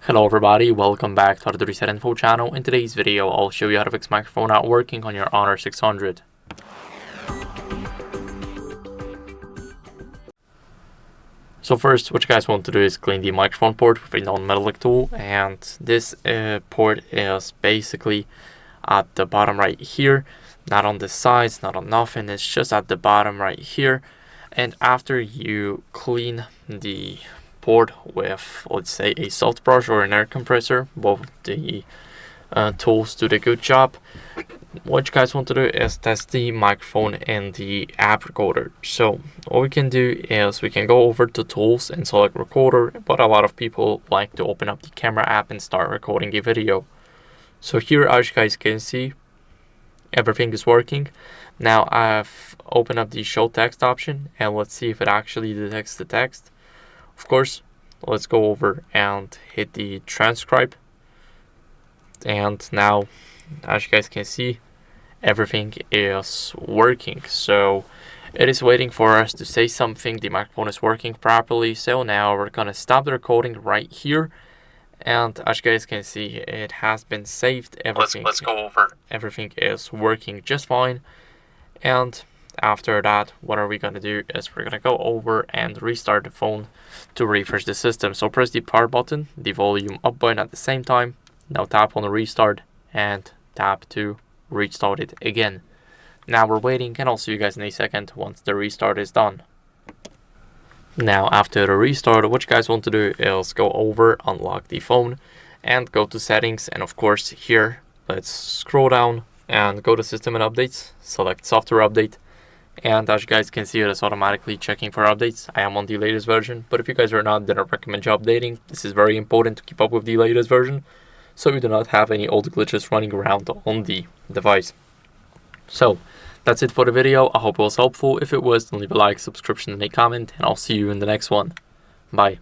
Hello everybody, welcome back to the HardReset.Info channel. In today's video, I'll show you how to fix microphone not working on your Honor 600. So first, what you guys want to do is clean the microphone port with a non-metallic tool, and this port is basically at the bottom right here, not on the sides, not on nothing, it's just at the bottom right here. And after you clean the port with, let's say, a soft brush or an air compressor, both of the tools do the good job, what you guys want to do is test the microphone in the app recorder. So what we can do is we can go over to tools and select recorder, but a lot of people like to open up the camera app and start recording a video. So here, as you guys can see, everything is working. Now I've opened up the show text option, and let's see if it actually detects the text. Of course, let's go over and hit the transcribe, and now, as you guys can see, everything is working. So it is waiting for us to say something. The microphone is working properly. So now we're gonna stop the recording right here, and as you guys can see, it has been saved. Let's go over. Everything is working just fine. And after that, what are we going to do is we're going to go over and restart the phone to refresh the system. So press the power button, the volume up button at the same time. Now tap on the restart and tap to restart it again. Now we're waiting, and I'll see you guys in a second once the restart is done. Now after the restart, what you guys want to do is go over, unlock the phone, and go to settings. And of course here, let's scroll down and go to system and updates, select software update. And as you guys can see, it is automatically checking for updates. I am on the latest version, but if you guys are not, then I recommend you updating. This is very important to keep up with the latest version, so you do not have any old glitches running around on the device. So that's it for the video. I hope it was helpful. If it was, then leave a like, subscription, and a comment, and I'll see you in the next one. Bye.